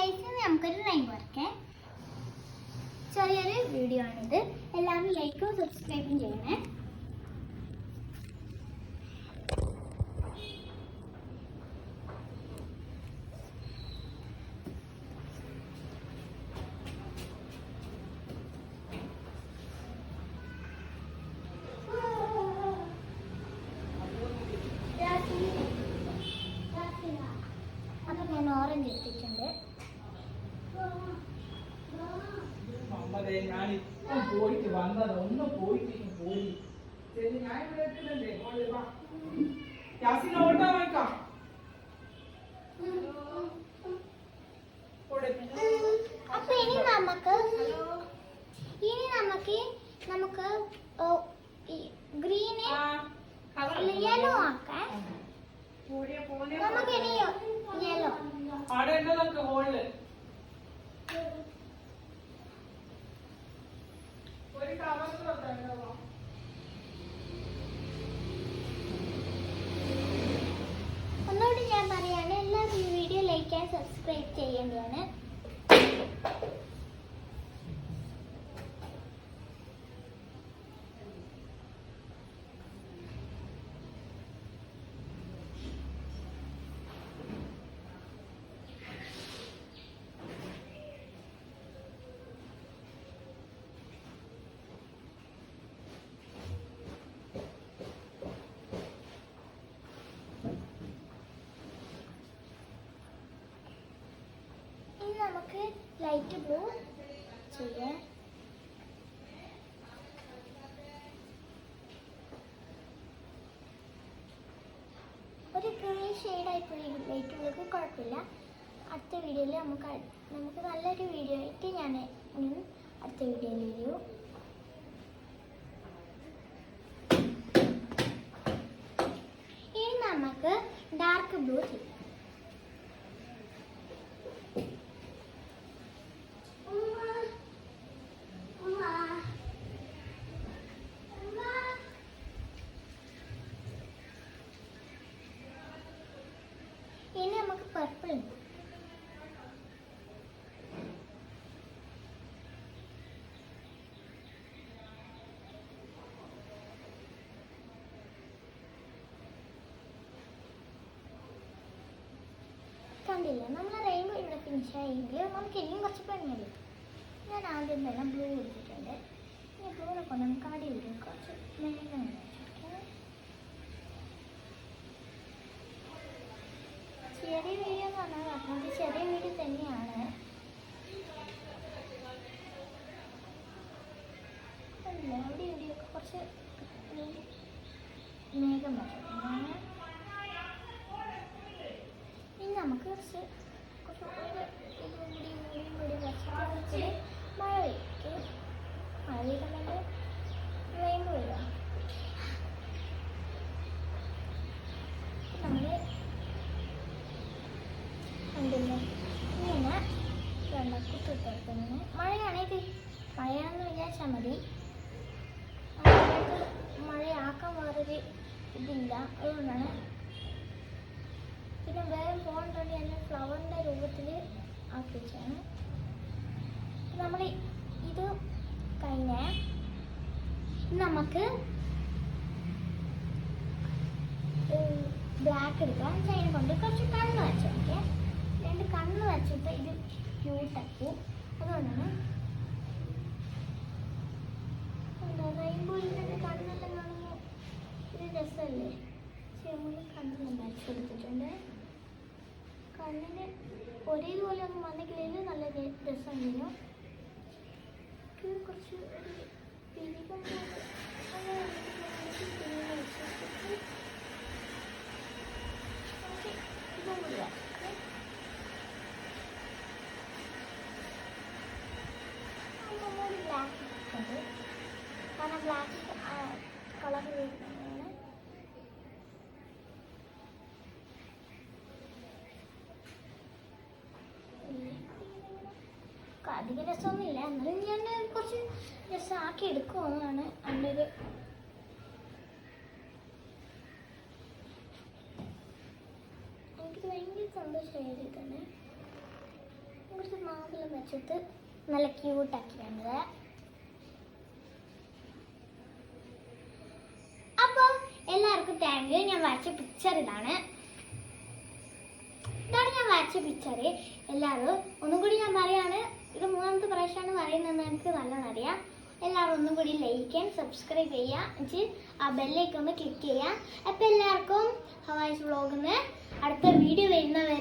Guys, നമുക്കൊരു rainbow വരയ്ക്കാം. ചെറിയൊരു വീഡിയോ ആണിത്. എല്ലാവരും ലൈക്കും സബ്സ്ക്രൈബും ചെയ്യണേ. അപ്പം ഞാൻ ഓറഞ്ച് എടുത്തിട്ടുണ്ട്. പോയിട്ട് വന്നത് ഒന്ന് പോയിട്ട് പോയി ഞാൻ ഇവിടെ എത്തുന്നുണ്ടേ. ഓട്ടോ വായിക്കാം. അപ്പൊ ഇനി നമുക്ക് ഗ്രീന് യെല്ലോ ആക്കാം. നമുക്ക് ഇനി യെല്ലോ അവിടെ ഉണ്ട് നമുക്ക് ഹോളില് ഒരു കവർ. ഒന്നുകൂടി ഞാൻ പറയാണ്, എല്ലാവരും ഈ വീഡിയോ ലൈക്ക് ആൻഡ് സബ്സ്ക്രൈബ് ചെയ്യേണ്ടതാണ്. നമുക്ക് ലൈറ്റ് ബ്ലൂ ചെയ്യാം. ഒരു ഗ്രേ ഷെയ്ഡായിപ്പോയി ലൈറ്റ് ബ്ലൂക്ക്, കുഴപ്പമില്ല. അടുത്ത വീഡിയോയിൽ നമുക്ക് നല്ലൊരു വീഡിയോ ആയിട്ട് ഞാൻ അടുത്ത വീഡിയോയിൽ വരൂ. ഇനി നമുക്ക് ഡാർക്ക് ബ്ലൂ ചെയ്യാം. ഇനി നമുക്ക് പർപ്പിൾ ഉണ്ട്. കണ്ടില്ല, നമ്മൾ റെയിൻബോ ഇവിടെ ഫിനിഷ് ആയെങ്കിൽ നമുക്ക് ഇനിയും കുറച്ച് പെണ്ണുള്ളൂ. ഞാൻ ആദ്യം തന്നെ ബ്ലൂ കൊടുത്തിട്ടുണ്ട്. ഇനി ബ്ലൂനെ കൊണ്ട് നമുക്ക് അടിയിൽ കുറച്ച് മേഘം ചെറിയ വീഡിയോ എന്ന് പറഞ്ഞാൽ അത് ചെറിയ വീഡിയോ തന്നെയാണ്. അല്ല, അവിടെ ഇവിടെയൊക്കെ കുറച്ച് മേഘം വരണം. ഇനി നമുക്ക് കുറച്ച് കുറച്ച് മഴ പെയ്യും. മഴ പെയ്യുന്നുണ്ട്, റെയിൻബോ വരിക. നമ്മൾ ഉണ്ടല്ലോ ഇങ്ങനെ വെള്ളക്കുത്തിട്ടെടുക്കുന്നത്. മഴയാണെങ്കിൽ മഴയാണെന്ന് വിചാരിച്ചാൽ മതി. മഴയാക്കാൻ വേറൊരു ഇതില്ല, അതുകൊണ്ടാണ്. പിന്നെ വേഗം പോകേണ്ടത് തന്നെ ഫ്ലവറിൻ്റെ രൂപത്തിൽ ആക്കി വെച്ചാണ്. നമ്മൾ ഇത് കഴിഞ്ഞ നമുക്ക് ബ്ലാക്ക് എടുക്കാം. ചൈന കൊണ്ട് കുറച്ച് കണ്ണ് വെച്ചോക്കെ, രണ്ട് കണ്ണ് വെച്ചിട്ട് ഇത് ക്യൂട്ടാക്കി. അതുകൊണ്ടാണ് എന്താ റെയിൻബോയിൻ്റെ കണ്ണെല്ലാം കാണുമ്പോൾ ഇത് രസമല്ലേ. ചെമ്മൂന്ന് കണ്ണെല്ലാം വരച്ച് കൊടുത്തിട്ടുണ്ട്. കണ്ണിന് ഒരേപോലെ ഒന്നും വന്നെങ്കിൽ നല്ല രസമുണ്ടല്ലോ. കുറച്ച് ഒരു പിരികം കാരണം ബ്ലാക്ക് കളർ വരുന്നതാണ്. അധികം രസമൊന്നുമില്ല, എന്നാലും ഞാൻ കുറച്ച് രസമാക്കി എടുക്കുമെന്നാണ് എൻ്റെ ഒരു എനിക്ക് ഭയങ്കര സന്തോഷമായത് തന്നെ. കുറച്ച് മാവിൽ വെച്ചിട്ട് നല്ല ക്യൂട്ടാക്കിയാണത്. അപ്പോൾ എല്ലാവർക്കും താങ്ക് യു. ഞാൻ വരച്ച പിക്ചർ ഇതാണ് ഞാൻ വരച്ച പിക്ചർ. എല്ലാവരും ഒന്നും കൂടി ഞാൻ പറയാണ്, ഇത് 3ാമത്തെ പ്രാവശ്യമാണ് പറയുന്നതെന്ന് എനിക്ക് നല്ലോണം അറിയാം. എല്ലാവരും ഒന്നും കൂടി ലൈക്ക് ചെയ്യാൻ, സബ്സ്ക്രൈബ് ചെയ്യുക, എന്നിട്ട് ആ ബെല്ലേക്ക് ഒന്ന് ക്ലിക്ക് ചെയ്യുക. അപ്പോൾ എല്ലാവർക്കും ഹവായ്സ് വ്ളോഗിന്ന് അടുത്ത വീഡിയോ വരുന്നവരെ